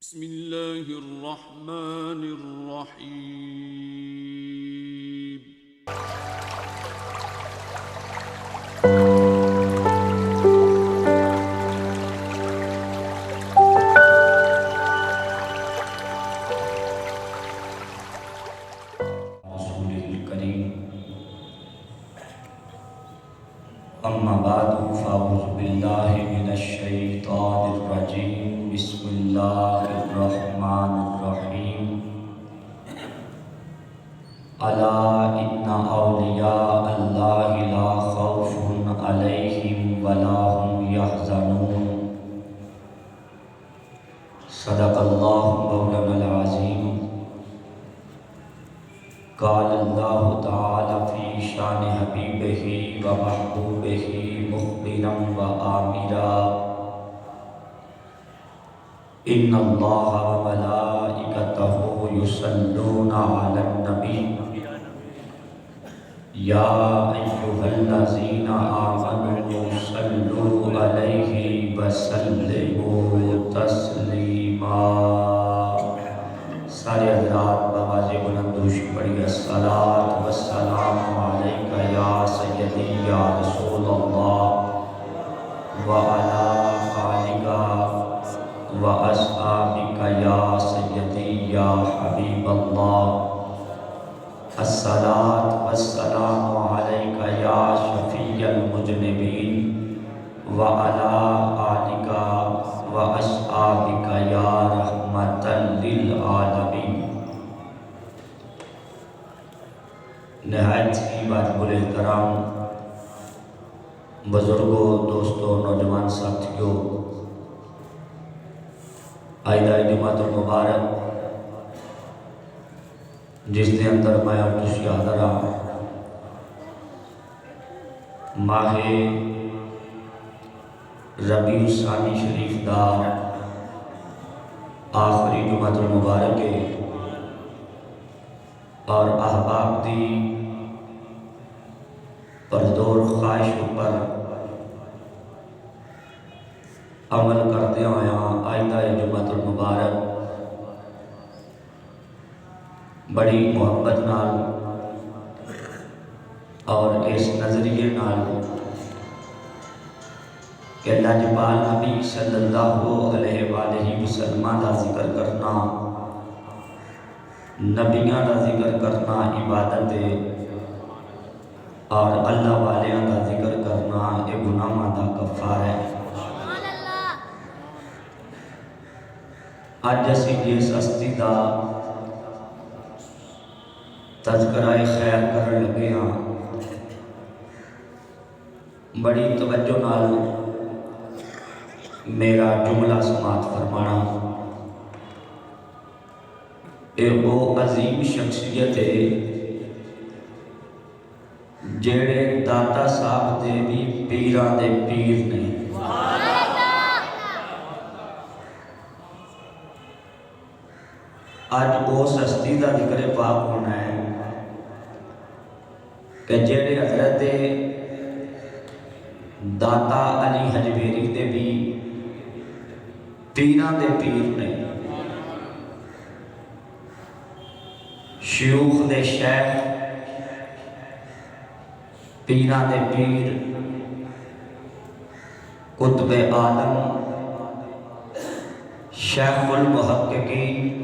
بسم اللہ الرحمن الرحیم۔ اما بعد فاعوذ باللہ من الشیطان الرجیم بسم اللہ الرحمن الرحیم الا ان اولیاء اللہ لا خوف علیہم ولا هم یحزنون صدق اللہ مولانا العظیم۔ قال اللہ تعالی فی شان حبیبہ و محبوبہ مخبرا و آمرا ان اللہ و ملائکتہ یصلون علی النبی یا ایھا الذین آمنوا صلوا علیہ وسلموا تسلیما۔ سارے حضرات بآواز بلند دوشی پڑھی الصلاۃ والسلام علیک یا سیدی یا رسول اللہ وعلی آلک واصحابک یا سیدی یا حبیب اللہ۔ الصلاۃ والسلام علیک یا شفیع المذنبین وعلی آلک واصحابک یا رحمۃ للعالمین۔ نہایت ہی واجب الاحترام بزرگوں، دوستوں، نوجوان ساتھیوں، آئدہ جماعت المبارک جس دے اندر میں اور تسی حاضر ہاں، ماہ ربیع الثانی شریف دا آخری جمعۃ المبارک ہے اور احباب دی پردور خواہش پر عمل کرتے ہوئے آئندہ جمعۃ المبارک بڑی محبت نال اور اس نظریے نال کہ لاجپال نبی صلی اللہ علیہ وآلہ وسلم دا ذکر کرنا، نبیاں دا ذکر کرنا عبادت ہے اور اللہ والیاں دا ذکر کرنا اے گناہاں دا کفارہ ہے۔ آج اسی جس ہستی دا تذکرہ خیر کرنے لگے ہاں، بڑی توجہ نال میرا جملہ سماعت فرمانا۔ اے وہ عظیم شخصیت ہے جڑے داتا صاحب دے بھی پیران دے پیر نے۔ آج اس ہستی دا ذکر پاک ہونا ہے کہ جڑے حضرت داتا علی حجویری دے بھی پیران دے پیر نے، شیوخ دے شیخ، پیران دے پیر، قطب عالم، شیخ المحققین،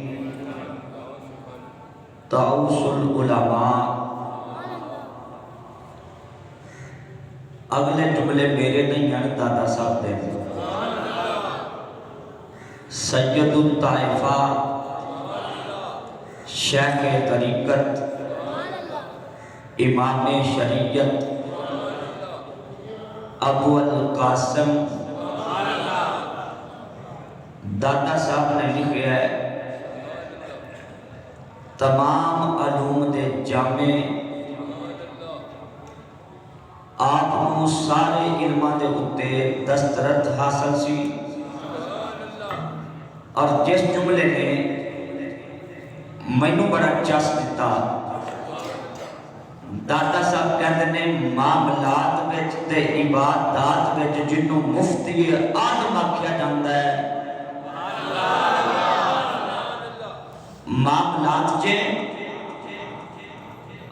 طاؤس العلماء۔ اگلے جملے میرے نہیں ہیں، دادا صاحب دے سید الطائفہ، شیخ طریقت، امام شریعت، ابو القاسم۔ دادا صاحب نے لکھا ہے تمام علوم دے جامع، آپ کو سارے علماں دے اتے دسترت حاصل سی، اور جس جملے نے مینوں بڑا چس دیتا، دادا صاحب کہتے ہیں معاملات وچ تے عبادات وچ جنوں مفتی آدم آکھیا جاندا ہے، معاملات چے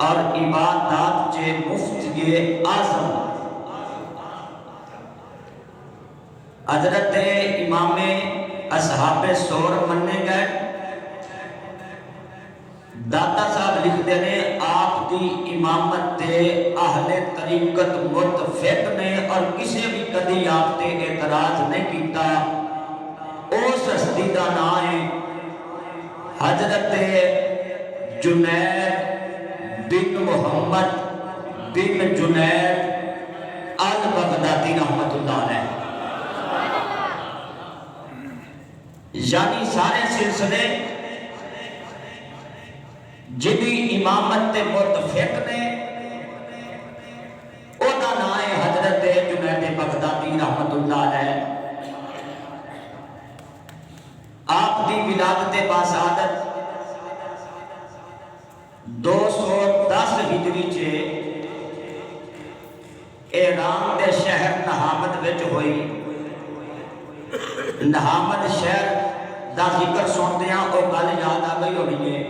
اور عبادات چے مفتی اعظم حضرت امام اصحاب سور مننے گئے. داتا صاحب لکھتے ہیں آپ دی امامت تے اہل طریقت متفق نے اور کسی بھی کدی آپ تے اعتراض نہیں کیتا. اس ہستی دا نام ہے حضرت جنید بن محمد بن جنید البغدادی رحمت اللہ علیہ. یعنی سارے سلسلے جدی امامت تے متفق نے او دا نام ہے حضرت جنید بغدادی رحمت اللہ علیہ. آپ دی ولادت باسعادت 210 ہجری چے ایران دے شہر نہامد وچ ہوئی. نہامد شہر دا ذکر سنتے ہیں او گل یاد آ گئی ہونی ہے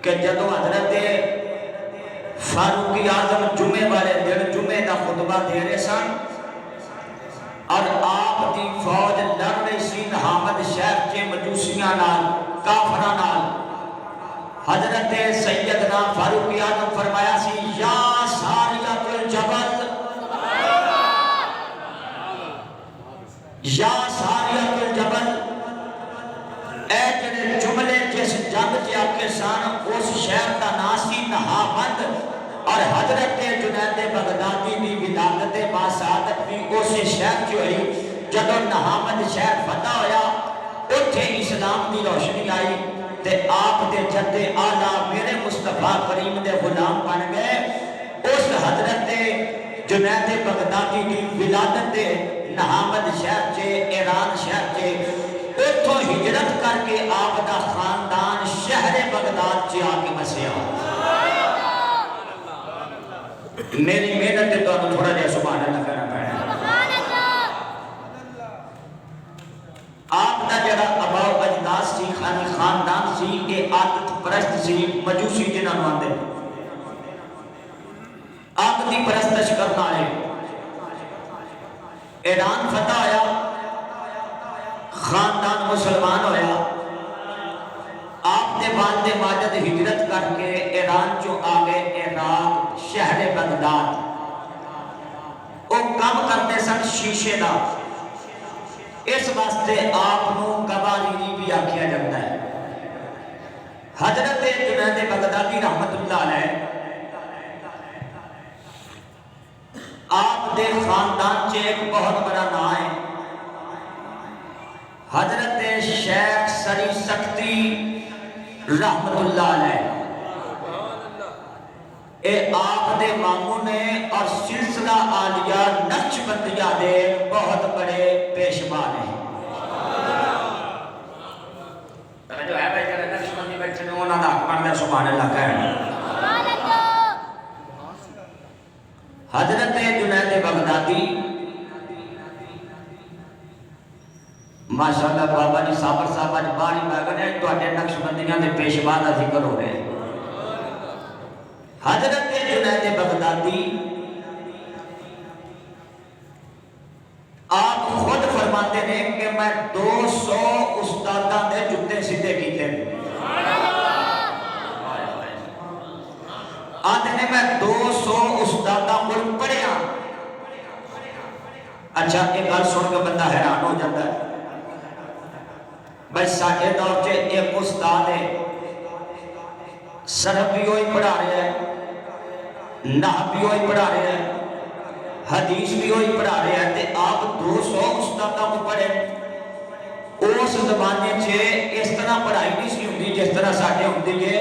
کہ جدو حضرت فاروق اعظم جمعے والے دن جمعے دا خطبہ دے رہے سن اور آپ دی فوج لڑ رہی سی نہامد شہر کے مجوسیاں نال کافراں نال. حضرت سیدنا فاروق اعظم فرمایا سی یا ساریۃ الجبل یا ساریۃ الجبل اے جڑے جملے جس جنگ چ آکے سن اس شہر دا نام سی نہامد اور حضرت جنید بغدادی دی ولادت باسعادت بھی اسی شہر چ ہوئی. جدو نہامد شہر فتح ہویا اتھے اسلام دی روشنی آئی تے آپ دے جد آلہ میرے مصطفیٰ کریم دے غلام بن گئے. اس حضرت جنید بغدادی دی ولادت نہامد شہر چے ایران شہر چے اتھوں ہجرت کر کے آپ دا خاندان شہر بغداد چے آ کے بسیا. میری محنت تے تو تھوڑا جہا سبحان اللہ کرنا پڑا. آپ دا جڑا اباؤ اجداد سی خاندان سی یہ عادت پرست سی مجوسی جنہاں نوں آندے آپ دی پرستش کرنا ہے. ایران فتح ہویا خاندان مسلمان ہویا. آپ نے والد ماجد ہجرت کر کے ایران چو آگے عراق شہر بغداد وہ کام کرتے سن شیشے دا. اس واسطے آپ نو قبالیری بھی آکھیا جاتا ہے. حضرت جنید بغدادی رحمت اللہ علیہ آپ دے خاندان چے ایک بہت بڑا نام ہے حضرت شیخ سری سکتی رحمت اللہ علیہ. اے آپ دے ماموں نے اور سلسلہ عالیہ نقشبندیہ دے بہت بڑے پیشوا نے. جو ہے بھائی جڑے نقشبندی بیٹھے نے انہاں دا حق بندا سبحان اللہ کہنا. حضرت جنید بغدادی ماشاءاللہ بابا جی صابر صاحب اج باری بیگن ہے تواڈے نقشبندیاں دے پیشوا دا ذکر ہو رہا ہے. حضرت جنید بغدادی آپ خود فرماتے ہیں کہ میں 200 استاداں دے جُتے سیدھے کیتے ہیں. آتے نے میں 200 استاداں کو پڑھیا. اچھا ایک گل سن کے بندہ حیران ہو جاتا ہے بھائی ساڈے دور چ ایک استاد ہے صرف بھی وہی پڑھا رہے ہیں نحو بھی وہی پڑھا رہے ہیں حدیث بھی وہی پڑھا رہے ہیں تے آپ 200 استادوں کو پڑھے. اس زمانے چ اس طرح پڑھائی نہیں سی ہوندی جس طرح ساڈے ہوندی ہے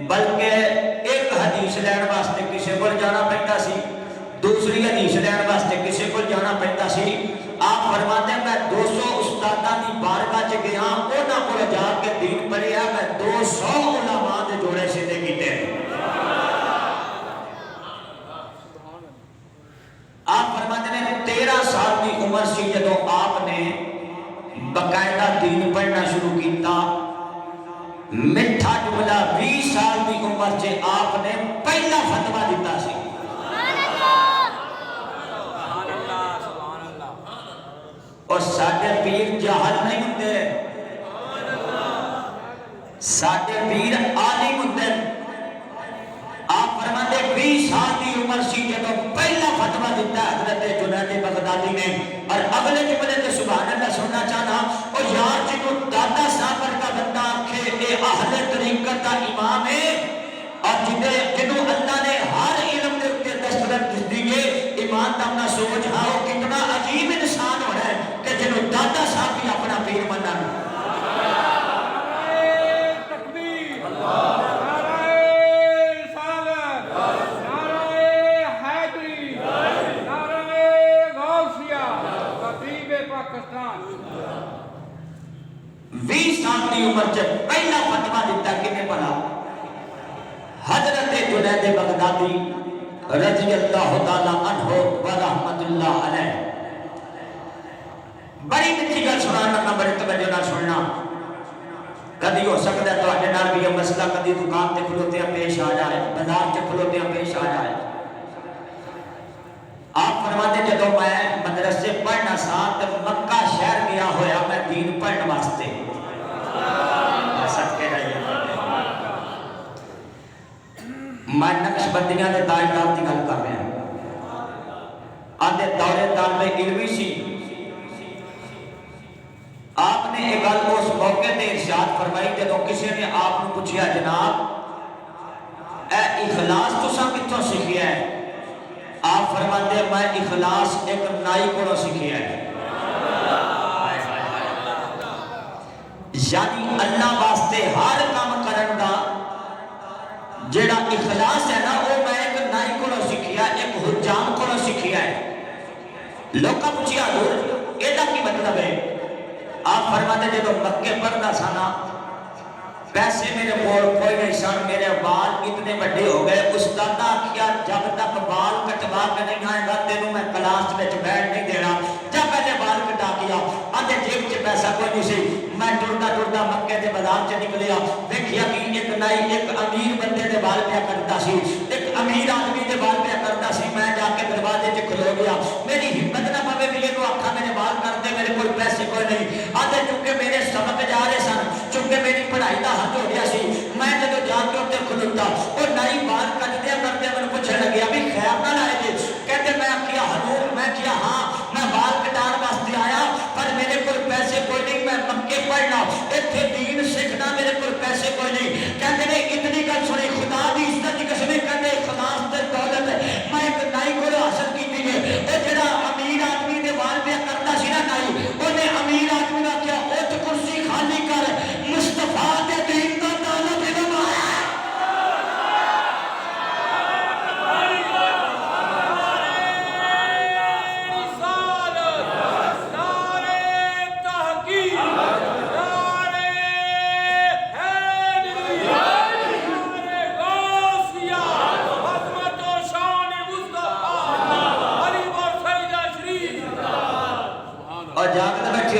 بلکہ ایک حدیث لین واسطے کسی کو جانا پڑتا سی دوسری حدیث لین واسطے کسی کو جانا پڑتا سی. آپ فرماتے ہیں میں 200 استاداں دی بارگاہ چ گیا انہاں کول جا کے دین پڑھیا میں 200 علماء دے جوڑے سیدھے کیتے. آپ فرماتے ہیں 13 سال کی عمر سی جدو آپ نے باقاعدہ دین پڑھنا شروع کیتا میٹھا جملہ 20 سال کی عمر سے آپ نے پہلا فتویٰ دیتا سی. اور ساڈے پیر جاہل نہیں ہوندے, ساڈے پیر عالم ہوندے. آپ فرماتے 20 سال کی عمر سی جدوں پہلا فتویٰ دیتا حضرت جنید بغدادی نے. اور اگلے جملے تے سبحان اللہ سننا چاہنا, اور یار جنوں دادا صابر کا بندہ آکھے اے اہل طریقت کا امام ہے, اور جنوں اللہ نے ہر علم دے اوپر دسترس دتی ہے, ایمان دا اپنا سوچ ہاؤ کتنا عجیب انسان ہونا ہے کہ جنوں دادا صاحب بھی اپنا پیر منن. عمر جب پہلا فتویٰ دیتا کنے پڑھا حضرت جنید بغدادی رضی اللہ تعالیٰ عنہ ورحمت اللہ علیہ. بڑی مٹھی گل سنانا, بڑی توجہ نہ سننا. کدی ہو سکتا ہے تو اڈے نال بھی یہ مسئلہ کدی دکان تے کھلوتے ہیں پیش آ جائے, بازار تے کھلوتے ہیں پیش آ جائے. آپ فرماتے جدوں میں مدرسے پڑھنا سا تو مکہ شہر گیا ہویا میں دین پڑھن واسطے. میں نقش بندیاں دے تاجدار کی گل کر رہا ہوں. آدھے دورے طالب علمی سی. آپ نے ایک گل اس موقع تے ارشاد فرمائی جدوں کسی نے آپ کو پوچھا جناب اے اخلاص تساں کتھوں سیکھیا ہے؟ آپ فرماتے میں اخلاص ایک نائی کو سیکھیا ہے. یعنی اللہ واسطے ہر کام کرن دا جیڑا اخلاص ہے نا وہ میں ایک نائی کو سیکھیا, ایک حجام کو سیکھیا ہے. لوکاں پوچھیا حضور ایڈا کی مطلب ہے؟ آپ فرماتے جدوں مکے پڑھدا سا نا پیسے میرے کول کوئی نہیں سن, میرے بال اتنے بڑے ہو گئے. استاد آکھیا جب تک بال کٹوا کے نہیں آئے گا تینوں میں کلاس وچ بیٹھ نہیں دینا. جب پہلے بال کٹا گیا آدھے جیب چ پیسہ کوئی نہیں سی. میں ٹردا ٹردا مکے دے بازار چ نکلیا, دیکھیا کہ ایک نائی ایک امیر بندے دے بال پیا کرتا سی, ایک امیر آدمی دے بال پیا کرتا سی. میں جا کے دروازے چ کھلو گیا. میری ہمت نہ پوے بھی یہ آکھا میرے بال کر دے, میرے کوئی پیسے کوئی نہیں. آدھے چونکہ میرے سبق جا رہے سن, چونکہ میری پڑھائی دا حد ہو گیا سی, میں جدو جا کے اتنے کھلوتا اور نائی بال کٹدیا کرتے میں پوچھنے لگیا بھی خیر نہ لائے گے؟ کہتے میں کیا حضور, میں کیا ہاں میں بال کٹان واسطے آیا پر میرے کوئی پیسے کوئی نہیں, میں مکے پڑھنا اتنے دین سیکھنا, میرے کوئی پیسے کوئی نہیں. کہتے نے اتنی گل سنی خدا دی عزت کی قسم, کہتے اخلاص تے دولت میں ایک نائی کو حاصل کی تھی. وہ جڑا امیر آدمی دے بال پیا کرتا سی نا نائی, انہیں امیر آدمی کا کیا اٹھ کرسی خالی کر مصطفیٰ دے دین دا طالب علم آیا.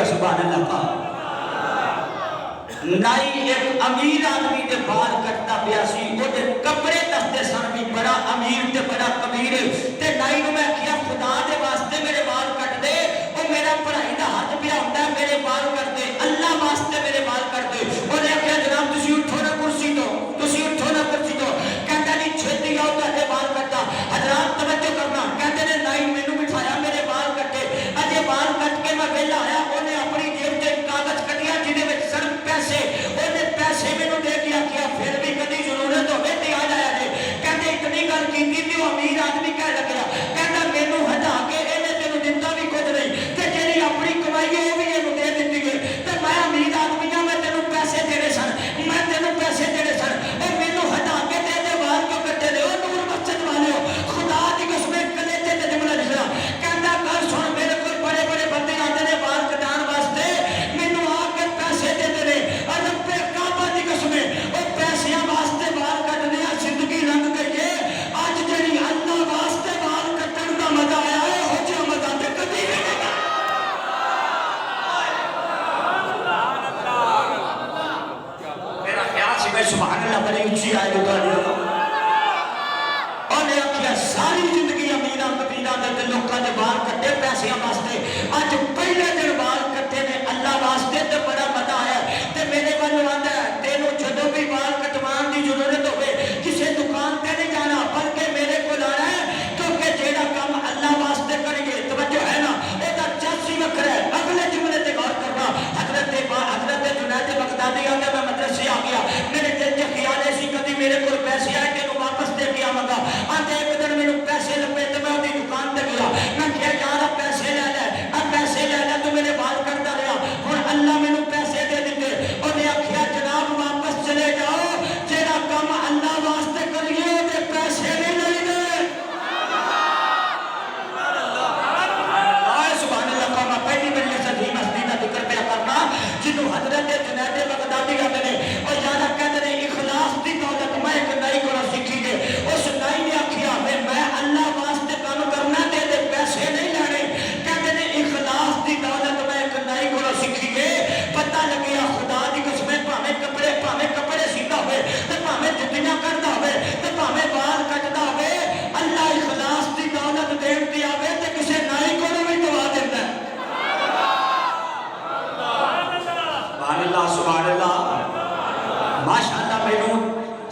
سبحان اللہ. نائی ایک امیر آدمی دے بال کٹتا پیا سی, وہ دے کپڑے دستے سن بھی بڑا امیر تے بڑا کبیر. تے نائی کو میں کیا خدا دے واسطے میرے بال کٹ دے, وہ میرا پڑھائی دا حد پیا ہوتا ہے, میرے بال کٹ دے, اللہ واسطے میرے بال کٹ دے. اور نے کہا جناب تسی اٹھو نہ کرسی تو, تسی اٹھو نہ کرسی تو. کہتا نہیں چھتی آؤ تے بال کٹا. حضرات توجہ کرنا, کہتے نے نائی مینوں بٹھایا میرے بال کٹے. اجے بال کٹ کے میں ویلا آیا, انہیں اپنی جیب سے کاغذ کٹیا جنہیں میں صرف پیسے, انہیں پیسے مینوں دے دیا کیا پھر بھی کدی ضرورت ہوے تے آ جایا جے. کہتے اتنی گل کیتی تے وہ امیر آدمی کہہ لگیا, کہتا سبحان اللہ بڑی اچھی آئے جو انہیں آخیا ساری زندگی امیراں قبیلاں دے لوکاں دے بال کٹے پیسے واسطے اج پہلے دن بال کٹے نے اللہ واسطے تے بڑا مزہ آیا تے میرے والوں آندا ہے تینوں جدوں بھی بال کٹوان دی ضرورت ہوے کسے دکان تے نہیں جانا بلکہ میرے کول آنا ہے کیونکہ جیڑا کام اللہ واسطے کریں گے توجہ ہے نا اے دا چاسی وکھرا ہے اگلے جملے تے غور کرنا حضرت جنید بغدادی آندا میں مدرسے آ گیا میرے دل چ خیال ہے سی کبھی میرے کول پیسے آئے تینوں واپس دے کے آواں گا آندے ایک دن مینوں پیسے لبے تے میں اودی دکان تے گیا میں کہیا یار پیسے لے پیسے لے تو میرے بال کٹدا رہیا ہن اللہ مینوں پیسے دے دتے اونے آکھیا جناب واپس چلے جاؤ جیڑا کام اللہ واسطے کریے تے پیسے نہیں لگدے سبحان اللہ میں پہلی بار اس عظیم ہستی کا ذکر پیا کرنا جنوں حضرت جنید بغدادی کہتے ہیں اور یاد کہتے ہیں اخلاص کی دولت میں ایک نئی کو سیکھی گے اس نئی نے آخیا میں اللہ واسطے کام کرنا تے پیسے نہیں لینے کہتے ہیں اخلاص کی دولت میں ایک نئی کو سیکھی گے پتہ لگیا خدا دی قسم پاویں کپڑے سیتا ہوئے تے پاویں جتیاں کردا ہوئے تے پاویں بال کٹدا ہوئے اللہ اخلاص کی دولت دین دی آوے تے کسے نئی کو بھی دوا دیندا ہے سبحان اللہ سبحان اللہ ماشاءاللہ مینوں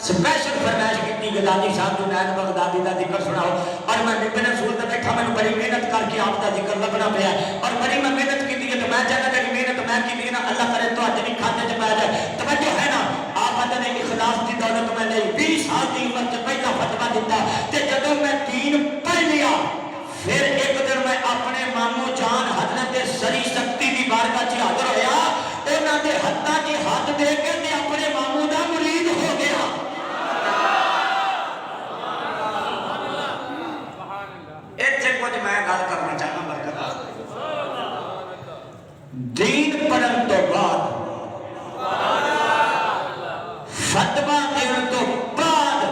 سپیشل فرمائش کی غزالی صاحب جنید بغدادی کا ذکر سناؤ اور میں ممبر رسول تے بیٹھا میں بڑی محنت کر کے آپ کا ذکر لبنا پیا اور بڑی میں محنت کی ہے تو میں چاہتا کہ محنت میں کی نا اللہ کرے تو اج نہیں کھاتے چ پا جائے توجہ ہے نا آپ نے اخلاص کی دولت میں نہیں 20 سال کی عمر سے پہلا فتویٰ دیتا تے جدوں میں دین پڑھ لیا پھر ایک دن میں اپنے مامو جان حضرت سری سکتی کی بارگاہ چ حاضر ہویا انہاں دے ہتھاں 'چ ہاتھ دے کے تے اپنے مامو دا مرید ہو گیا ایتھے کچھ میں گل کرنا چاہنا برکت دین پڑھن تو بعد فتویٰ دین تو بعد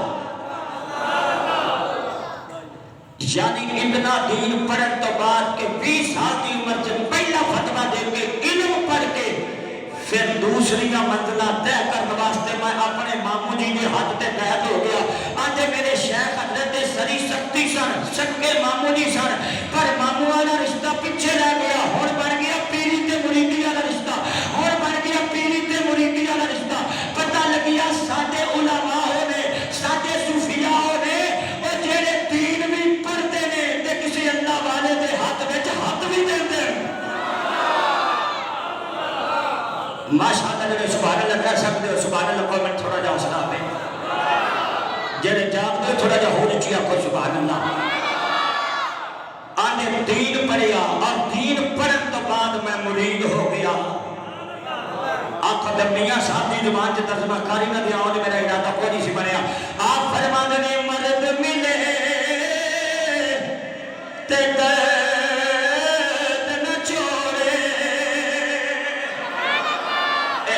یعنی اتنا دین پڑھن تو بعد کہ 20 سال کی عمر سے پہلا فتویٰ دے کے علم پڑھ کے پھر دوسری منزلہ طے کرنے واسطے میں اپنے مامو جی کے ہاتھ تے قید ہو گیا آج میرے شیخ حضرت سری سکتی سن سکے مامو جی سن پر مامو والا رشتہ پیچھے رہ گیا ہن بن گیا پیری تے مریدی والا رشتہ ہن بن گیا پیری تے مریدی والا رشتہ پتہ لگیا ساڈے علماء ہونے ساڈے صوفیاء ہونے او جڑے دین بھی پڑھتے نے تے کسی اللہ والے دے ہاتھ وچ ہاتھ بھی دیندے ماشاءاللہ جڑے سبحان اللہ کہہ سکتے ہو سبحان اللہ کوئی میں تھوڑا جا حوصلہ پہ جڑے جاگتے تھوڑا جا ہو رچیا کو سبحان اللہ آنے دین پڑھیا اور دین پڑھن تو بعد میں مرید ہو گیا آقا میاں صاحب دی زبان سے ترجمہ کاری نہ دیا اور میرا ارادہ کوئی نہیں سی بنیا آپ فرماندے نے مرد ملے تے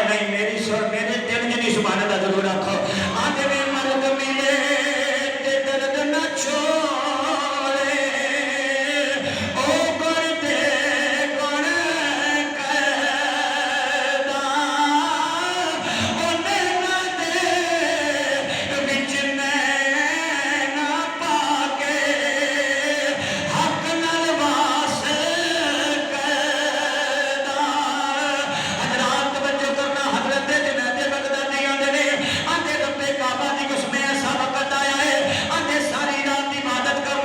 نہیں میری سر میرے دل جنی سبحان اللہ ضرور رکھو آگے میں مرد ملے تے درد نہ چھوڑے او گردے گن قیدا انہیں نہ دے وچ نہ پاکے حق نال واس قیدا حضرات بچوں حضرت جنید بغدادی آندے نے آندے رب کعبہ دی قسم ایسا وقت آیا ہے آندے ساری رات عبادت کر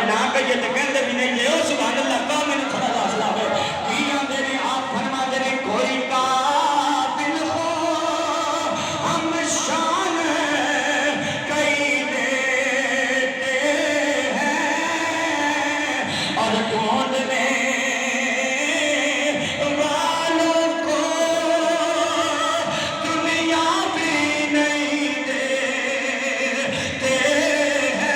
نہ کہیے تو کہندے بھی نہیں جے او سبحان اللہ کا میں نے تھوڑا حوصلہ ہے کی آندے نے آپ فرماتے نے کوئی قابل ہو ہم شان کئی دیتے ہیں اور ڈھونڈنے والوں کو دنیا بھی نہیں دیتے ہیں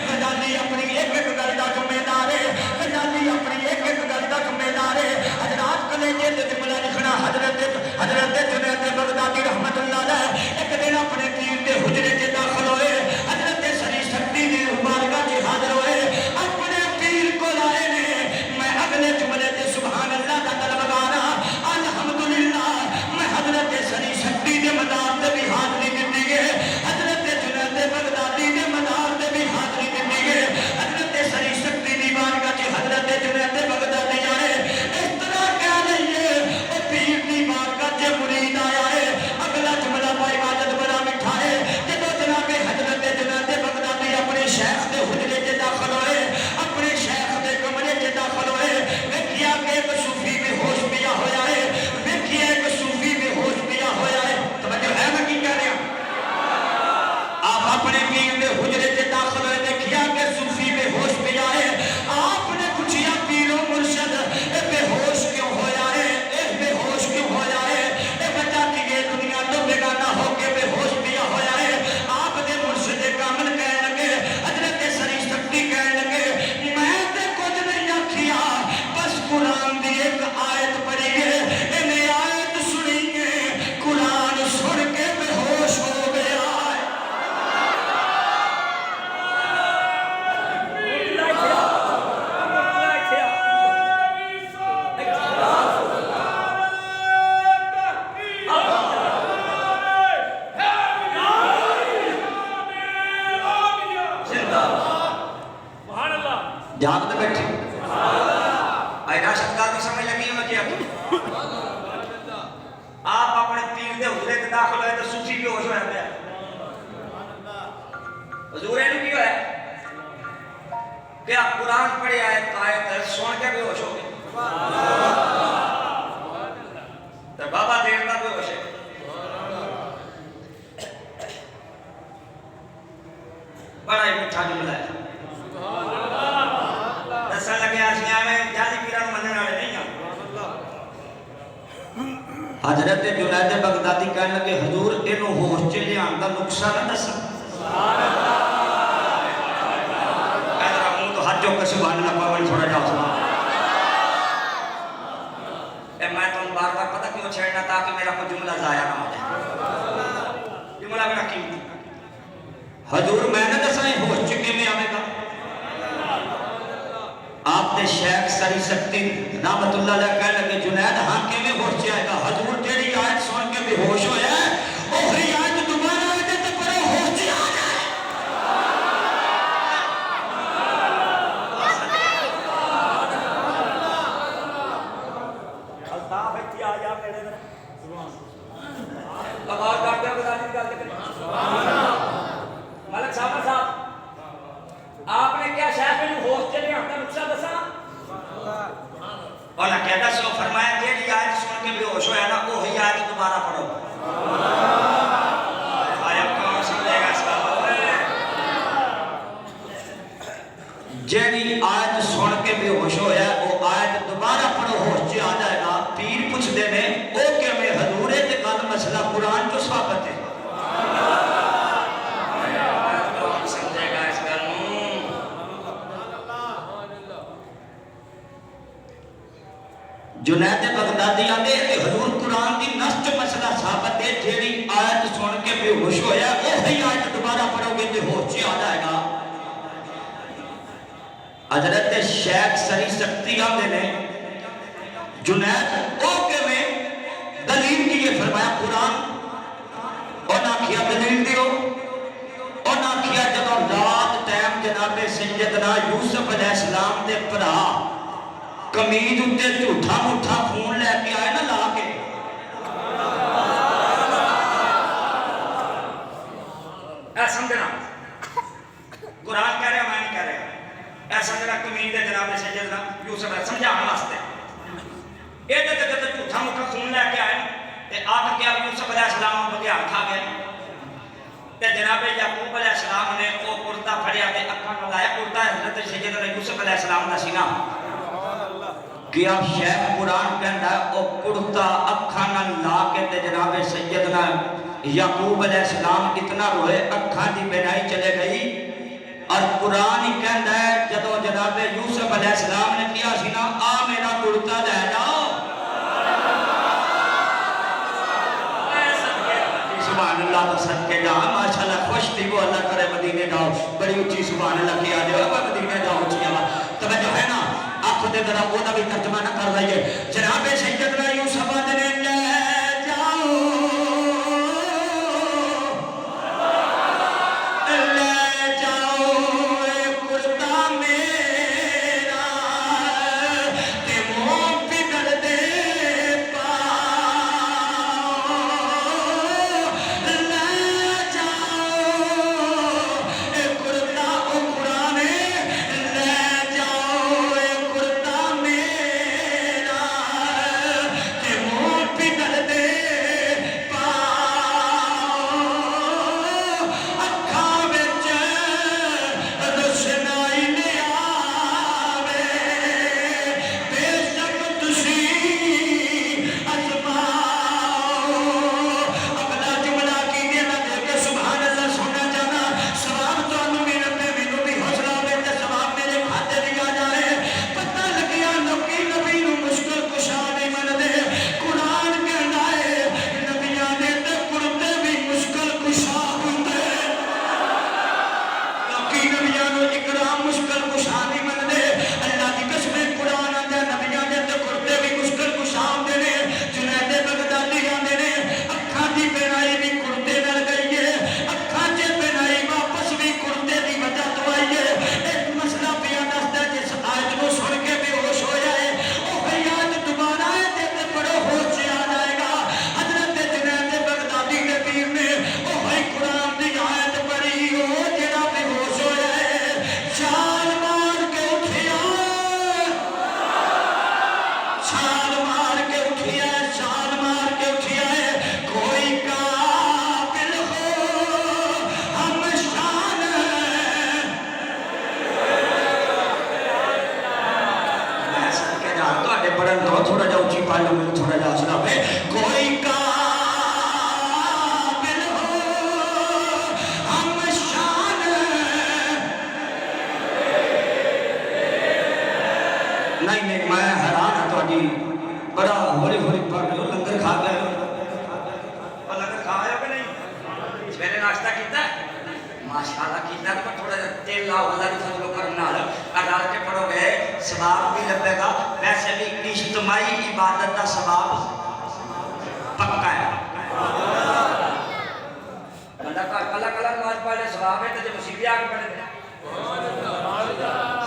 غزالی اپنی ایک ایک گل دا ذمہ دار ہے غزالی اپنی ایک ایک گل دا ذمہ دار ہے حضرات کلیجے تے جملہ لکھنا حضرت جنید بغدادی رحمت اللہ علیہ ایک دن اپنے پیر دے حجرے چ داخل ہوئے حضرت سری شکتی دی مبارکہ چ حاضر ہوئے اپنے پیر کو لائے نے میں اگلے جملے تے سبحان اللہ دا طلبگار ہاں الحمدللہ میں حضرت سری شکتی دے مدار تے بھی حاضری دتی ہے حضرت جنید بغدادی دے مدار تے بھی حاضری دتی ہے حضرت سری شکتی دی بارگاہ چ حضرت جنید بغدادی آئے اس طرح کہہ لئیے او پیر دی بارگاہ چ مرید آیا ہے اگلا جملہ پائی ماجد بڑا مٹھا ہے جدو جناب حضرت جنید بغدادی اپنے شیخ دے حجرے چ داخل ہوئے اپنے شیخ دے کمرے چ داخل ہوئے ویکھیا کہ ایک صوفی بے ہوش پیا ہویا ہے ویکھیا ایک صوفی بے ہوش پیا ہویا ہے توجہ ہے میں کی کہہ رہا آپ اپنے پیر دے حجرے چ داخل ہوئے دیکھیا کہ صوفی بے ہوش پیا ہے آپ نے پوچھیا پیرو مرشد اے بے ہوش کیوں ہویا ہے اے بے ہوش کیوں ہویا ہے اے بچہ کی یہ دنیا تو بیگانہ ہو کے بے ہوش پیا ہویا ہے آپ دے مرشد کامل کہنے لگے حضرت سری شکتی کہنے لگے میں تے کچھ نہیں آکھیا بس قرآن دی ایک آیت پڑھی ہے انہیں آیت سنی ہے قرآن سن کے بے ہوش ہو گیا ہے جان دے بیٹھے اینا شکا بھی سمجھ لگی ہوں کہ آپ اپنے پیر دے حضرے کے داخل ہوئے تو صوفی بھی ہوش ہوئے ہیں حضور نے کیوں ہے کہ آپ قرآن پڑھے آیت سن کے بھی ہوش ہو گئے تو بابا دیرتا بھی ہوش ہے بڑا ہی مٹھا جملہ ہے دسن لگے آسیاں میں جالی پیران مننے والے نہیں ہیں حضرت جنید بغدادی کہنے لگے حضور انہوں ہوش چلے آندہ نقصہ نہ دسا کہنے رہا ہوں تو حد جو کہ سبحان اللہ پاوڑی چھوڑا جاؤ سبحان اے میں تو بار بار پتہ کیوں چھڑنا تاکہ میرا کوئی جملہ ضائع نہ ہو جائے جملہ میرا کیوں حضور میں نے دسا ہی ہوش چکے میں آمے گا آپ نے شیخ سری شکتی رحمت اللہ علیہ کہنے لگے جنید ہاں کے میں ہوش جائے گا حضور تیری آیت سن کے بھی ہوش ہویا ہے اوہری آیت دوبارہ آئے تو پر ہوش جی آ جائے الطاف ایتی آیا میرے در لگار کرتے ہیں بزانی کرتے ہیں ملک صاحب آپ نے کیا شیخ میں ہوش چلے اپنا نقصہ دسا اور کیا دسو فرمایا تیری آیت سن کے بھی ہوش ہویا نا وہی آیت دوبارہ پڑھو آیا کون سمجھے گا اس کا جیڑی آیت سن کے بھی ہوش ہویا وہ آیت دوبارہ پڑھو ہوش جی آ جائے گا پیر پوچھ دے میں او کہ میں حضور ہے تے کل مسئلہ قرآن جو ثابت ہے جنید بغدادی آدھے کہ حضور قرآن دی نسج مسئلہ ثابت ہے جیڑی آیت سن کے بے ہوش ہویا وہی آیت دوبارہ پڑھو گے تے ہوش جی آ جائے گا حضرت شیخ سری شکتی آدھے نے جنید او کہ میں دلیل کی یہ فرمایا قرآن اور نہ کیا دلیل دیو اور نہ کیا جب رات ٹائم جناب سیدنا یوسف علیہ السلام دے پرا کمید اتے جھوٹا مٹھا خون لے کے آئے نا لا کے اے سمجھنا قرآن کہہ رہے ہیں میں نہیں کہہ سجنا کمین دے جناب سیدنا یوسف علیہ سمجھانے واسطے یہ تو جب جھوٹا موٹا خون لے کے آئے تے آ کے یوسف علیہ السلام بگیان کھا گئے تے جناب یعقوب علیہ السلام نے وہ کرتا پھڑیا تے اکھاں نال لایا کرتا حضرت سیدنا یوسف علیہ السلام دا سینہ کیا شیخ قرآن کہندا ہے او کرتا اکھاں نال لا کے تے جناب سیدنا یعقوب علیہ السلام اتنا روئے اکھاں دی بینائی چلے گئی اور قرآن ہی کہندا ہے جدو جناب یوسف علیہ السلام نے کیا سینہ آ میرا کرتا لے جاؤ سبحان اللہ تو صدقے جاؤ ماشاءاللہ خوش تھی وہ اللہ کرے مدینے جاؤ بڑی اچھی سبحان اللہ کیا جو مدینے جاؤ اچھی آواز توجہ ہے نا آنکھوں دے ذرا وہ بھی ترجمہ نہ کر رہی ہے جناب سیدنا یوسف نے لے جاؤ لے جاؤ اے کرتا میرا تے منہ پگھل دے پاؤ لے جاؤ اے کرتا او قرآن لے جاؤ اے کرتا میرا تے منہ پگھل دے پاؤ اکھاں وچ روشنائی لے آوے بے شک تسی ازماؤ اگلا جملہ کی دینا دے کے سبحان اللہ سننا جانا ثواب تو انہوں بھی ربے مینوں بھی حوصلہ ہوئے تے ثواب میرے کھاتے بھی آ جائے پتہ لگیا نبی نوں مشکل کشا نہیں من دے قرآن کہنا ہے نبیاں نے تے کرتے بھی مشکل کشا ہوندے باقی نبیاں نوں اکرام مشکل کشا نہیں من دے اللہ دی قسم قرآن آندا نبیاں دے تے کرتے بھی مشکل کشا ہوندے نے جنید بغدادی آندے نے اکھاں دی بینائی بھی کرتے نال گئی ہے اکھاں چ بینائی واپس بھی کرتے دی وجہ تو آئی ہے ایک مسئلہ پیا دسدا جس آیت نو سن کے بے ہوش ہو جائے او آیت دوبارہ ہے تے پڑھو ہوش سے آ جائے گا حضرت جنید بغدادی کے پیر نے او بھائی قرآن دی آیت پڑھی او جڑا بے ہوش ہویا ہے چھال مار کے اٹھیا چھال مار کے اٹھیا چھال مار کے اٹھیا ہے کوئی قابل ہو ہم شان میں سن کے جان تو آڈے پڑھن دو تھوڑا جا اچھی پڑھ لوں میں تھوڑا جا سنا پہ کوئی قابل ہو ہم شان نہیں نہیں میں حیران ہوں تو بڑا ہولی ہولی پڑھ رہے ہو لنگر کھا گئے ہو اور لگا کھایا کہ نہیں سویرے ناشتہ کیتا ہے ماشاءاللہ کیتا تو تھوڑا تیل لاؤ اللہ کی فضل و کرم نال ڈال کے پڑھو گے ثواب بھی لبے گا ویسے بھی اجتماعی عبادت کا ثواب پکا ہے بندہ کلا کلا نماز پڑھ لے ثواب ہے تو جب مصیبت آ کے پڑھے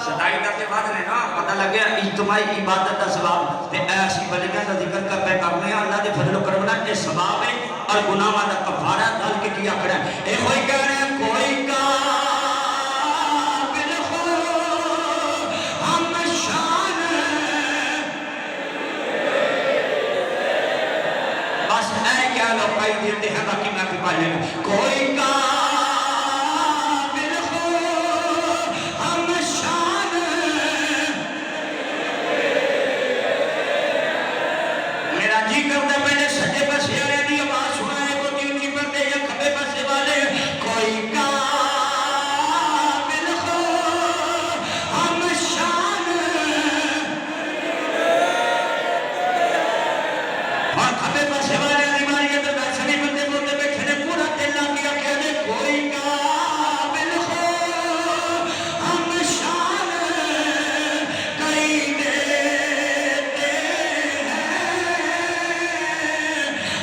ستائی درجے بعد نے نا پتہ لگ گیا اجتماعی عبادت کا ثواب تے ایسی ولیاں دا ذکر کر پہ کرنے ہیں اللہ دے فضل و کرم نال اے ثواب ہے اور گناہاں دا کفارہ ڈال کے کیا کرے اے کوئی کہہ رہے ہیں کوئی قابل ہو ہم شان بس اے کیا لوگ کئی دیتے ہیں باقی میں بھی پڑھ لینا کوئی قابل ہو ہم شان میرا جی کرتا پہلے سجے پاسے والے دی آواز سنائے کو اونچی پڑھتے یا کھبے پاسے والے کوئی قابل ہو ہم شان اور کھبے پاسے والے دیواری کے اندر ویسے بھی بندے بولتے بیٹھے نے پورا دل لا کے کہہ دے کوئی قابل ہو ہم شان کئی دیتے ہیں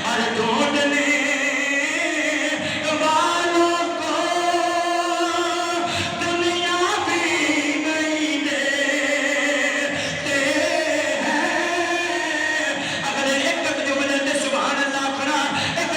اور ڈھونڈنے والوں کو دنیا بھی نہیں دیتے ہیں اگر ایک جملے میں سبحان اللہ کھڑا ایک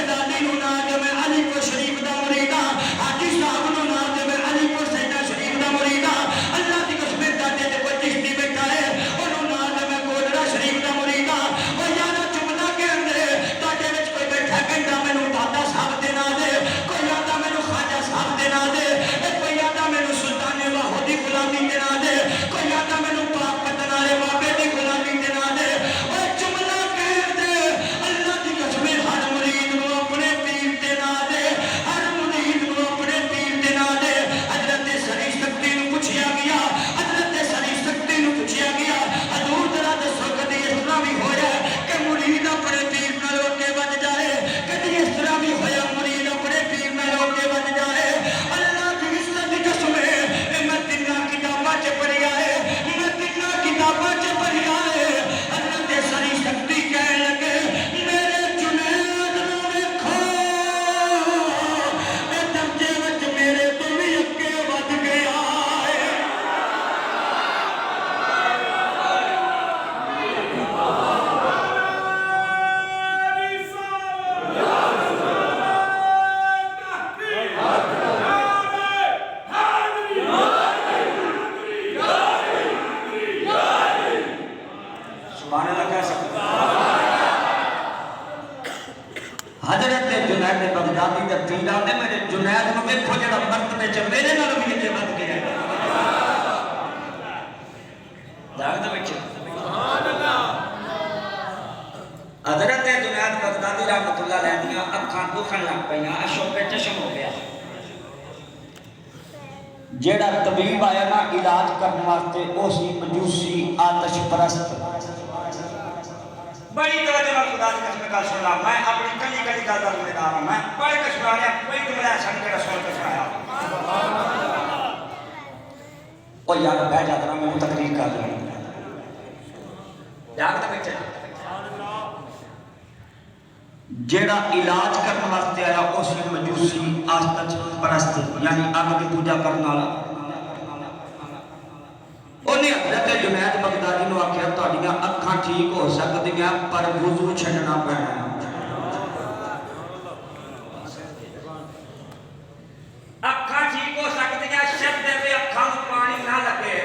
حضرت جنید بغدادی دے پیر آندے میرے جنید نو دیکھو جڑا مرتبے چ میرے نال بھی اگے ود گیا جاگدے وچ سبحان اللہ حضرت جنید بغدادی رحمتہ اللہ علیہ دیاں اکھاں دکھن لگ پیاں اشوک چشم ہو گیا جیڑا طبیب آیا نا علاج کرنے واسطے او سی مجوسی آتش پرست بڑی توجہ نال خدا دی قسم گل سننا میں اپنی کلی کلی گل دا ذمہ دار ہوں میں پڑھ کے سنایا کوئی جملہ ایسا نہیں کہ سن کے سنایا او یار بیٹھ جاتا نا میں تقریر کر لوں جاگتے بیٹھے جیڑا علاج کرنے واسطے آیا او سی مجوسی آتش پرست یعنی آگ کی پوجا کرنے والا انہیں حضرت جنید بغدادی نو آکھیا تہاڈیاں اکھاں ٹھیک ہو سکدیاں پر وضو چھڈنا پینا اکھاں ٹھیک ہو سکدیاں شرط ہے اکھاں نوں پانی نہ لگے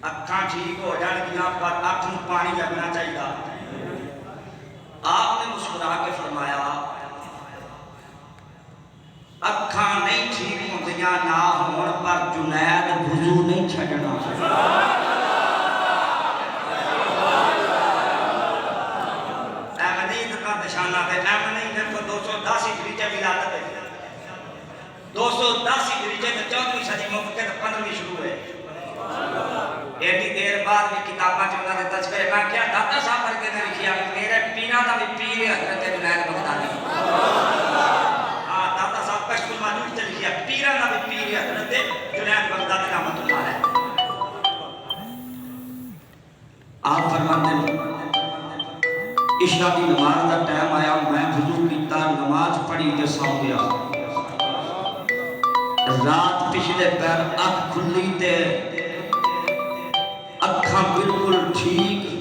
اکھاں ٹھیک ہو جان گیاں پر اکھ نوں پانی لگنا چاہیے آپ نے مسکرا کے فرمایا اکھاں نہیں ٹھیک ہوندیاں نہ ہون پر جنید وضو نہیں چھڈنا احمدی کا نشانہ ہے احمدی دیکھو 210 ہجری سے ولادت ہے 210 ہجری سے 14ویں صدی مکہ تے 15ویں شروع ہے ایڈی دیر بعد بھی کتاباں چ انہاں دے تذکرے میں کیا داتا صاحب ورگے نے لکھیا کہ میرے پیراں دا بھی پیر ہے حضرت جنید بغدادی پیران نبی پیر حضرت جنید بغدادی رحمت اللہ علیہ آپ فرماتے ہیں عشاء کی نماز کا ٹائم آیا میں وضو کیتا نماز پڑھی تے سو گیا رات پچھلے پیر اکھ کھلی تے اکھاں بالکل ٹھیک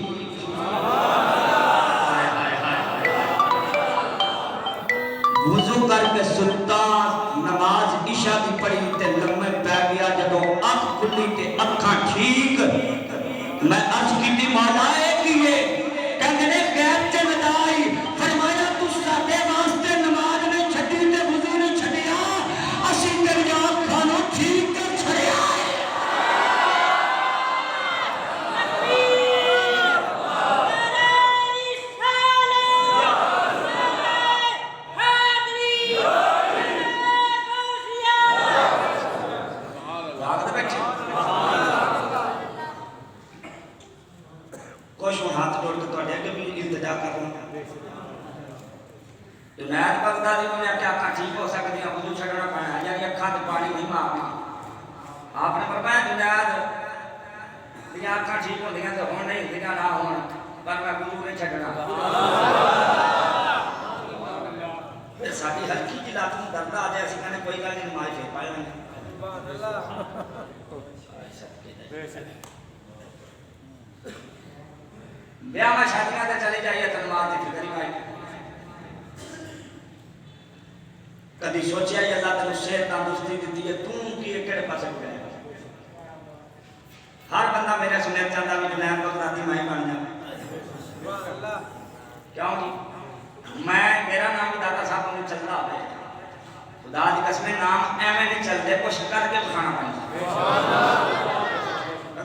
وضو کر کے ستا نماز عشاء کی پڑھی تے لمحے پہ گیا جدوں اکھ کھلی تے اکھاں ٹھیک میں عرض کی مولا ہے کیے کہندے غیب تے ودائی فرمایا تو ساڈے واسطے نماز نہیں چھڈی تے وضو نہیں چھڈیا اسی تیری اکھاں نوں ٹھیک کر چھڑیا جنید بغدادی نے کیا اکھاں ٹھیک ہو سکتی ہیں وضو چھڈنا پینا یعنی اکھاں تے پانی نہیں مارنا آپ نے فرمایا جنید یہ اکھاں ٹھیک ہوندیاں تے ہن نہیں ہوندیاں نہ ہون پر میں وضو نہیں چھڈنا ساڈی ہلکی جی لات نوں درد آ جائے اسی کہنے کوئی گل نہیں نماز پھر پڑھ لیں سبحان اللہ بیاہ میں شادیاں تے چلے جائیے تے نماز دی فکر ہی نہیں کدی سوچیا ہی اللہ تینوں صحت تندرستی دیتی ہے تو کی کہڑے پاسے گئے ہر بندہ میرے سننے چاہتا بھی جنید بغدادی میں بن جاؤں کیوں جی میں میرا نام بھی داتا صاحب نے چلتا ہے خدا دی قسم نام ایویں نہیں چلتے کچھ کر کے بکھانا پڑتا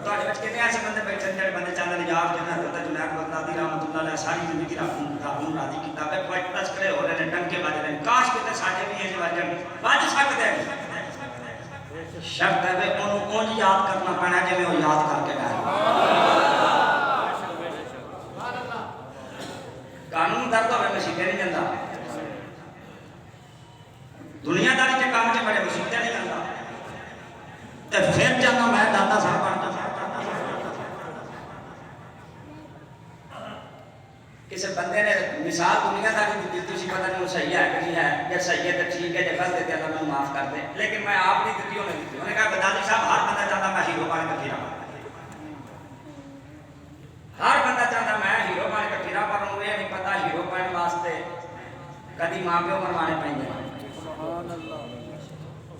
تواڈے وچ کتنے ایسے بندے بیٹھے جڑے بندے چاہتے ہیں یار جنید بغدادی رحمت اللہ علیہ ساری زندگی رب نوں راضی کیتا ہے کوئی تذکرے ہو رہے ہیں ڈنکے بج رہے ہیں کاش کتے ساڈے بھی یہ وجن بج سکتے ہیں شرط ہے انہوں اونج یاد کرنا پینا جی وہ یاد کر کے گئے قانون درد ہوئے مسیحے نہیں جاتا دنیا داری کے کام سے بڑے مسیحے نہیں جاتا تو پھر جانا میں دادا صاحب بنتا کسی بندے نے مثال دنیا داری دی تھی پتہ نہیں وہ صحیح ہے کہ ہے یا صحیح ہے تو ٹھیک ہے جب غلط دیتے اللہ میں معاف کر دے لیکن میں آپ نہیں دیتی انہیں دیتی انہوں نے کہا بغدادی صاحب ہر بندہ چاہتا میں ہیرو بن کے پھرا ہر بندہ چاہتا میں ہیرو بن کے پھرا پر انہوں یہ نہیں پتا ہیرو بن واسطے کدی ماں پیو مروانے پائیں گے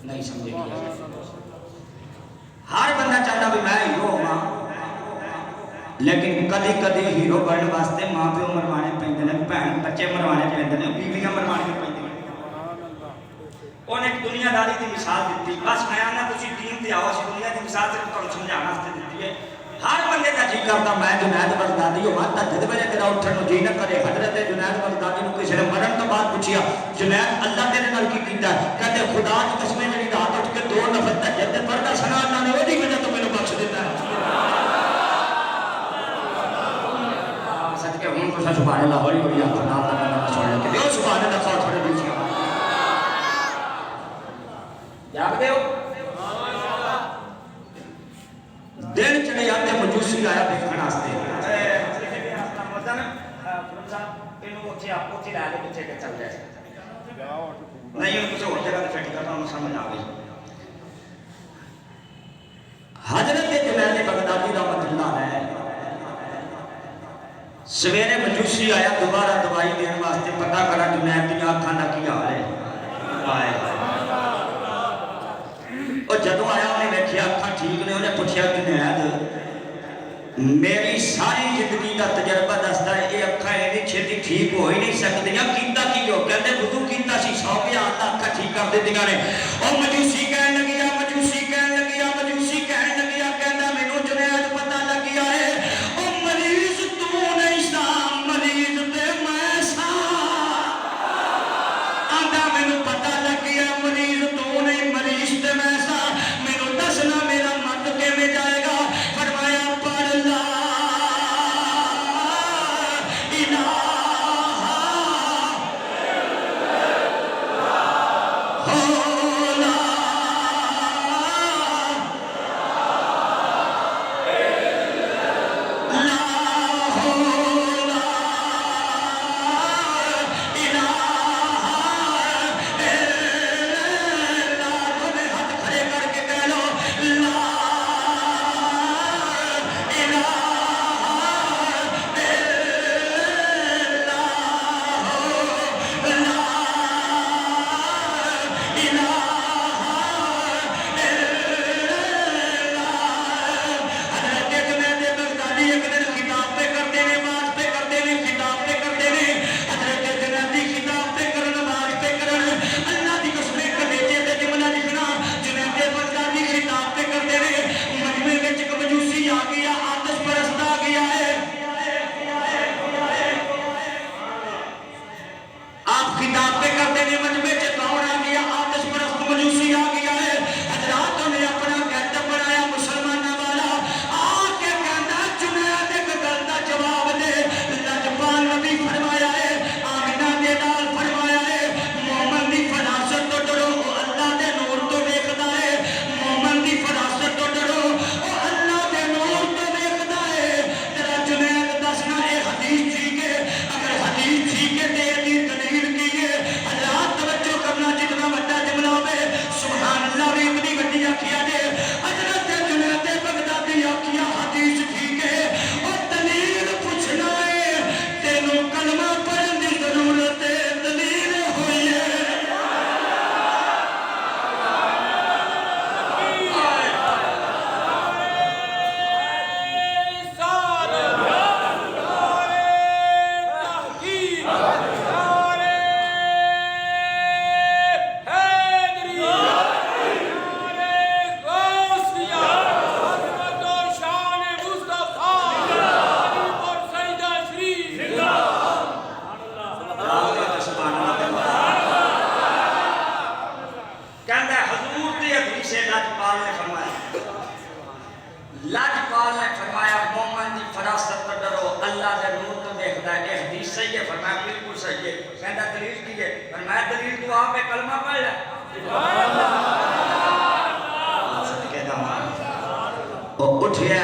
نہیں سمجھے گی ہر بندہ چاہتا بھی میں ہیرو ہوں لیکن کدی کدی ہیرو بننے واسطے ماں پیو مروانے پیندے نے بہن بچے مروانے پیندے نے بیویاں مروانے پیندے نے انہیں ایک دنیا داری کی مثال دیتی بس میں آنا تسی دین تے آؤ اسی دنیا کی مثال سے تمہیں سمجھانا واسطے دیتی ہے ہر بندے کا جی کرتا میں جنید بغدادی ہوں ماتا جد ویلے تیرا اٹھن نو جی نہ کرے حضرت جنید بغدادی نو کسی نے مرن تو بعد پوچھیا جنید اللہ تیرے نال کی کیتا ہے کہتے خدا کی قسم میری رات اٹھ کے 2 نفر تہجد تے پڑھدا سنا اللہ نے وہی وجہ تو مینوں بخش دیتا ہے سچ کہ ہن تو سبحان اللہ ہولی ہولی اپنا نام دا بندہ سن لے کہ سبحان اللہ خاص تھوڑے دل سے جاگ دے ہو دن چڑھے آتے مجوسی آیا دیکھن واسطے نہیں کچھ اور جگہ فٹ کرنا انہوں سمجھ آ گئی حضرت جنید بغدادی رحمت اللہ ہے سویرے مجوسی آیا دوبارہ دوائی دین واسطے پتہ کرا جنید دی آنکھاں دا کی حال ہے اور جدوں آیا انہیں ویکھیا اکھاں ٹھیک نے انہیں پوچھیا جنید میری ساری زندگی کا تجربہ دستا ہے یہ اکھاں ایویں چھتی ٹھیک ہو ہی نہیں سکدیاں کیتا کی ہو کہندے وضو کیتا سی سو گیا آتا اکھاں ٹھیک کر دتیاں نے او مجوسی کہن لگیا مجوسی کہن لگیا مجوسی کہن لگیا کہندا مینوں جنید پتہ لگیا ہے او مریض تو نہیں سا مریض تے میں سا آندا مینوں پتہ لگیا مریض تو نہیں مریض تے میں سا مینوں دسنا میرا مرد کیویں جائے گا فرمایا پڑھ لا الہ لاجپال نے فرمایا مومن دی فراست تو ڈرو اللہ دے نور تو دیکھتا ہے یہ حدیث صحیح ہے فرمایا بالکل صحیح ہے کہندا دلیل کی ہے فرمایا دلیل تو آپ کلمہ پڑھ لے سبحان اللہ صدقے دا مان او اٹھیا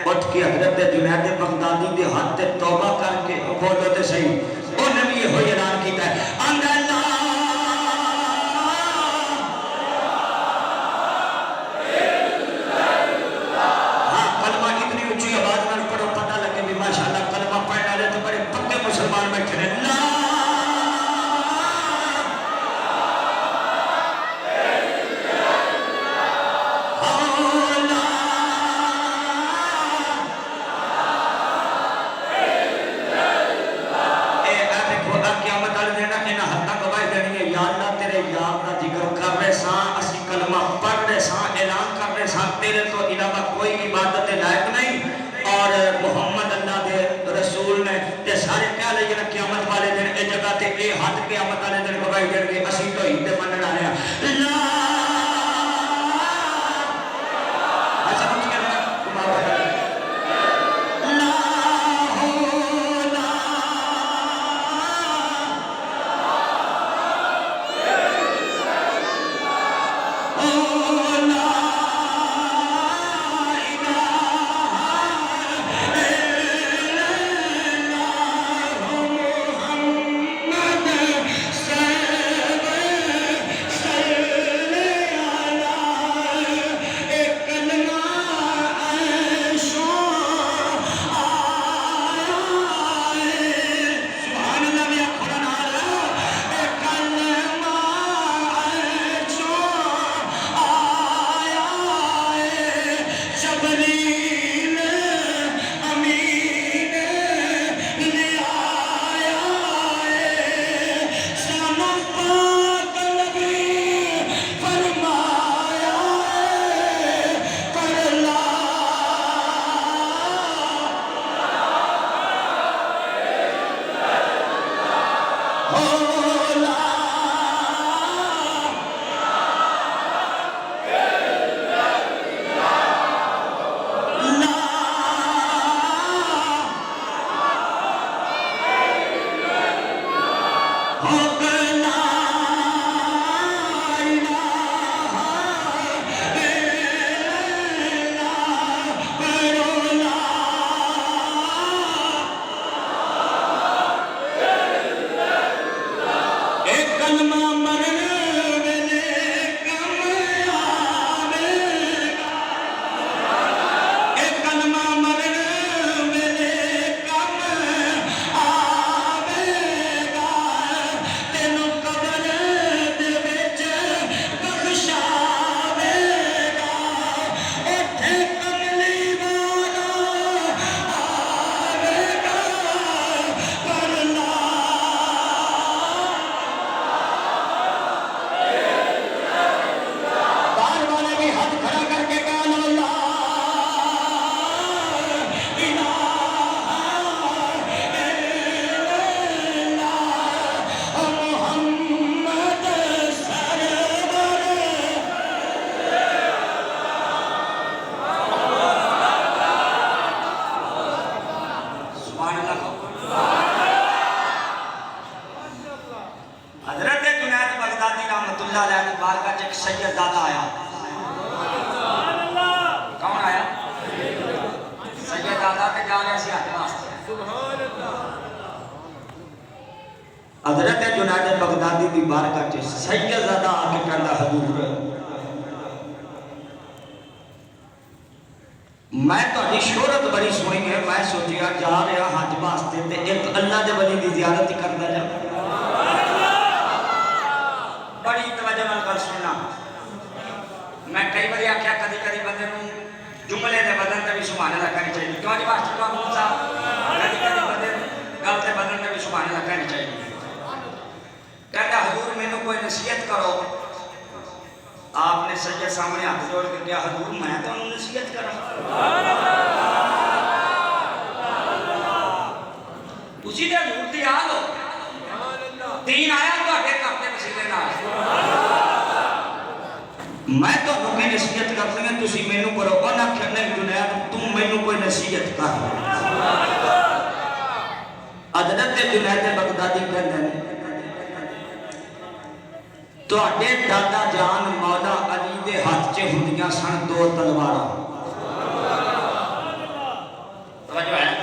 اٹھ کے حضرت جنید بغدادی دے ہاتھ تے توبہ کر کے بولو تے صحیح او نبی ہوئی اعلان کیتا ہے اللہ مسلمان بیٹھے ہیں لا یہ ہاتھ قیامت والے دن گواہی دین گے اسی توحید تے منن والے ہاں لا اچھا ہم کیا حضرت جنید بغدادی دی بارگاہ چ سیدزادہ آ کے کہندا حضور میں تہاڈی شہرت بڑی سنی ہے میں سوچیا جا رہا حج واسطے تے ایک اللہ دے ولی دی زیارت ہی کردا جا بڑی توجہ نال گل سننا میں کئی بار آکھیا کدی کدی بندے نوں جملے دے بدن تے بھی سبحان اللہ کہنی چاہیے کیوں جی واسطے محمود صاحب کدی کدی بندے گل تے بدن تے بھی سبحان اللہ کہنی چاہیے کہتا حضور میں نے کوئی نصیحت کرو آپ نے سجدے سامنے ہاتھ جوڑ کے کہا حضور میں تو انہوں نصیحت کرا اسی دے حضور دی آل ہو دین آیا تو آگے کرتے وسیلے نہ میں تو انہوں کی نصیحت کرتے ہیں تسی میں نے کرو انہا کہنے جنید تم میں نے کوئی نصیحت کر حضرت جنید بغدادی کہنے تو اڈے دادا جان مولا علی دے ہاتھ چے ہوندیاں سن دو تلواراں توجہ ہے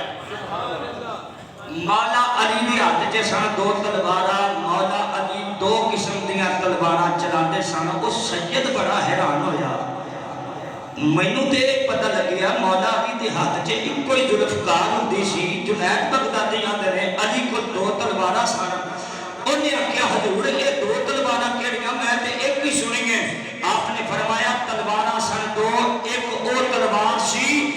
مولا علی دے ہاتھ چے سن دو تلواراں مولا علی دو قسم دیاں تلواراں چلاندے سن او سید بڑا حیران ہویا مینوں تے پتہ لگیا مولا علی دے ہاتھ چے کوئی ذوالفقار ہوندی سی جنید بغدادی آندے نے علی کو دو تلواراں سن انہیں کیا حضور یہ دو تلواراں کیڑیاں میں تے ایک ہی سنیں گے آپ نے فرمایا تلواراں سن دو ایک او تلوار سی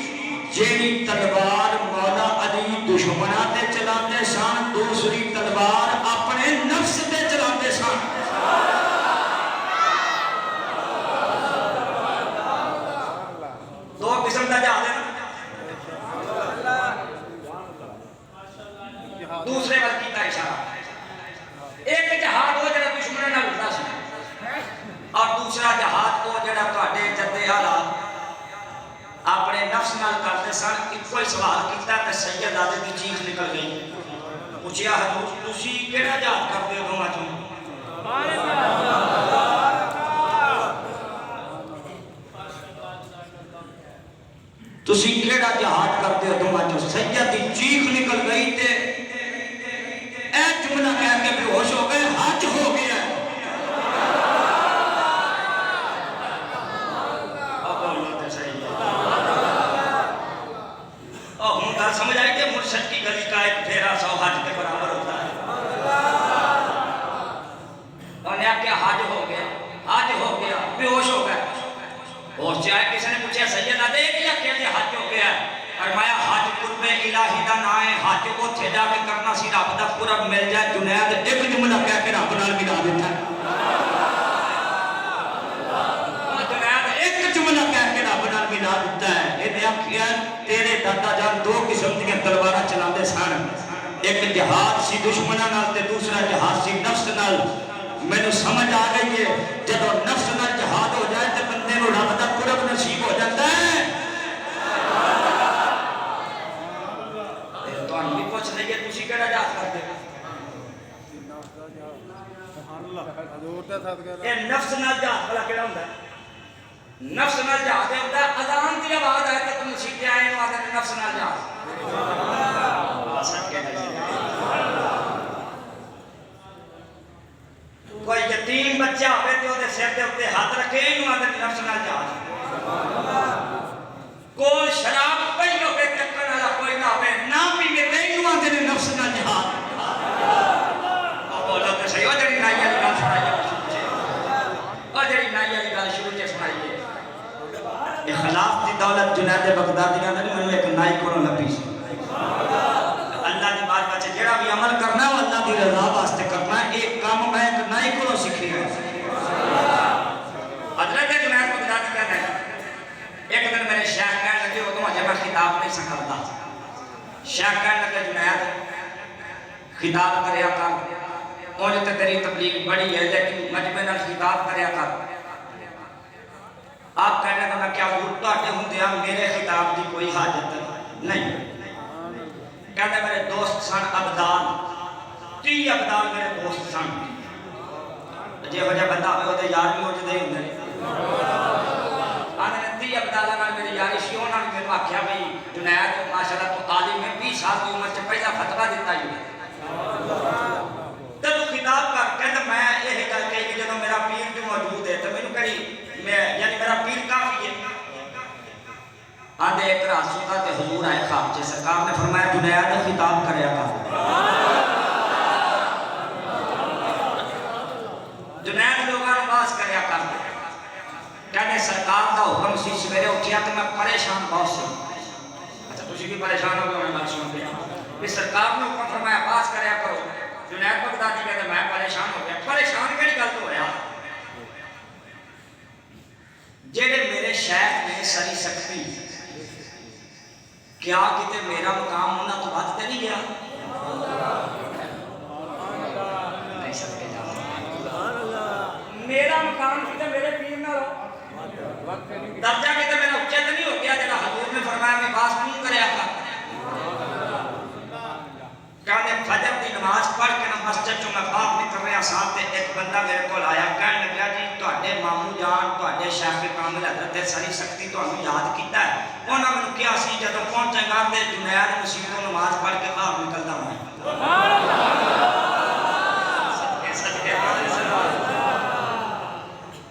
جیڑی تلوار مولا علی دشمناں تے چلاندے سن دوسری تلوار اپنے نفس تے چلاندے سن دو قسم دا جہاد ہے دوسرے وقت کیتا اشارہ جہاد وہ جڑا دشمن نال ہوندا سی اور دوسرا جہاد وہ جڑا تواڈے جدے والا اپنے نفس نال کرتے سن. ایک ہی سوال کیتا تے سید آدھے دی چیخ نکل گئی. پوچھیا حضور تسی کیڑا جہاد کرتے ہو دوواں چوں؟ تسی کیڑا جہاد کرتے ہو دوواں چوں؟ سید دی چیخ نکل گئی تے اے جملہ کہہ کے بے ہوش ہو گئے حج ہو گیا. سمجھ آئی کہ مرشد کی گلی کا ایک پھیرا 100 حج کے برابر ہوتا ہے. انہوں نے کہا حج ہو گیا بے ہوش ہو گیا. ہوش سے آئے کسی نے پوچھا سیدہ دیکھ یا کہ حج ہو گیا ہے؟ فرمایا حج قرب الہی دا نام ہے. حج کو تھے جا کے کرنا سی رب دا قرب مل جائے. جنید ایک جملہ کہہ کے رب نال ملا دیتا ہے. جنید ایک جملہ کہہ کے رب نال ملا دیتا ہے. یہ آخیا تیرے دادا جان 2 قسم دیا تلوار چلاتے سن. ایک جہاد سی دشمنوں نال تے دوسرا جہاد سی نفس نال. مینوں سمجھ آ گئی ہے جب نفس نال جہاد ہو جائے تو بندے نوں رب دا قرب نصیب ہو جاتا ہے. تانوں بھی پوچھ لئیے تسی کیڑا جہاد کرتے ہو؟ یہ نفس نال جہاد بھلا کیڑا ہوندا ہے؟ نفس نال جہاد ہوتا ہے اذان دی آواز آئے تو مسیتے آئے نو آدھے نفس نال جہاد. کوئی یتیم بچہ ہوئے تو دے سر دے اتے ہاتھ رکھے نو آدھے نفس نال جہاد. کوئی شراب پہلو کے چکر والا کوئی نہ ہوئے نہ پیے تے نو آدھے نفس نال جہاد. بولو تے صحیح ہو جڑی نائی والی گل سنائیے اور جڑی نائی والی گل شروع تے سنائیے. اخلاق دی دولت جنید بغدادی نے مینوں ایک نائی کولوں لبھی سی. اللہ دی بات وچ جڑا بھی عمل کرنا وہ اللہ دی رضا واسطے کرنا. ایک کام میں ایک نائی کولوں سیکھی ہے. حضرت جنید بغدادی کہتے ہیں ایک دن میرے شیخ کہنے لگے وہ مجھے میں خطاب نہیں سکھاتا. شیخ کہنے لگے جنید خطاب کریا کر مجھے تے تیری تبلیغ بڑی ہے لیکن مجمع نال خطاب کریا کر. آپ کہنے لگا میں کیا حضور تواڈے ہوندیاں میرے خطاب دی کوئی حاجت نہیں. کہتے میرے دوست سن ابدال 30 ابدال میرے دوست سن. جے ہو جائے بندہ ہوئے ہوتے یار بھی ہو جدے ہوندے آنے 30 ابدالہ نال میری یاری سی. انہاں نے میرے آکھیا بھئی جنید ماشاءاللہ تو عالم ہے 20 سال کی عمر سے پہلا فتویٰ دیتا ہی ہے. تو خطاب کر کہتا میں یہ گل کہی کہ جب میرا پیر جو موجود ہے تو میں کہی میں یعنی میرا پیر کافی ہے. آدھے ایک رات سوتا تے حضور آئے خواب چے سرکار نے فرمایا جنید خطاب کریا کر. جنید لوگاں باز کریا کر. کہنے سرکار دا حکم سی سویرے اٹھیا تو میں پریشان بہت سی. اچھا تسی بھی پریشان ہو گئے میں بات سن کے کہ سرکار نے حکم فرمایا باز کریا کرو. جنید بغدادی کہتے میں پریشان ہو گیا. پریشان کیڑی گل تو ہوا جڑے میرے شیخ نے سری سکتی کیا کتے میرا مقام ہونا تو بات تے نہیں گیا؟ نہیں سکتے میرا مقام کتے میرے پیر نہ ہو درجہ کتے میرا اچھا تو نہیں ہو گیا جڑا حضور نے فرمایا میں باز کیوں کریا تھا. کہنے فجر دی نماز پڑھ کے نہ مسجد چوں میں باپ نکل رہا ساتھ ایک بندہ میرے کو آیا کہنے لگا جی تواڈے ماموں جان تواڈے شیخ کامل حضرت سری سکتی تانوں یاد کیتا ہے. انہاں مینوں کیا سی جدوں پہنچے گا تے جنید مسجدوں نماز پڑھ کے باہر نکلدا ہوں. سبحان اللہ.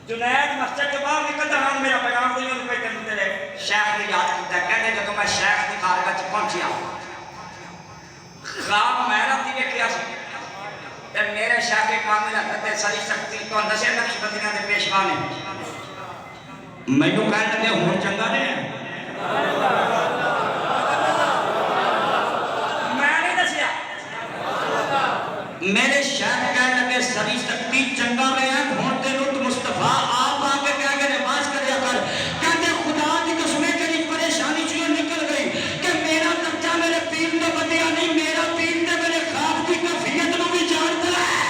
جنید مسجد کے باہر نکلدا ہوں میرا پیغام دے میں کوئی تیرے شیخ نے یاد کیتا. کہندے جدوں میں شیخ دی خارگاہ چ پہنچیا خواب میرا تھی کیا سی تے میرے شیخ کامل حضرت سری سکتی تو نشے نقش بندیاں دے پیشوا نے مینوں کہن لگے ہن چنگا نے میں نہیں دسیا. میرے شیخ کہن لگے سری سکتی چنگا رہے ہیں ہن تینوں تو مصطفیٰ آپ آ کے کہہ کے نماز کریا کر. کہندے خدا دی قسم تیری پریشانی چوں نکل گئی کہ میرا درجہ میرے پیر نے بدیا نہیں. میرا پیر نے میرے خواب کی کیفیت نو بھی جانتا ہے.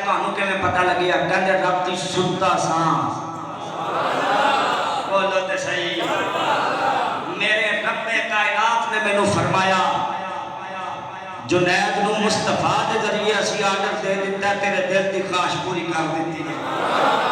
تانوں کیویں پتہ لگیا؟ کہندے رات ستا ساں بولو تے صحیح میرے رب کائنات نے مینوں فرمایا جنید نو مصطفیٰ دے ذریعے اسی آرڈر دے دیتا ہے تیرے دل دی خواہش پوری کر دیتی ہے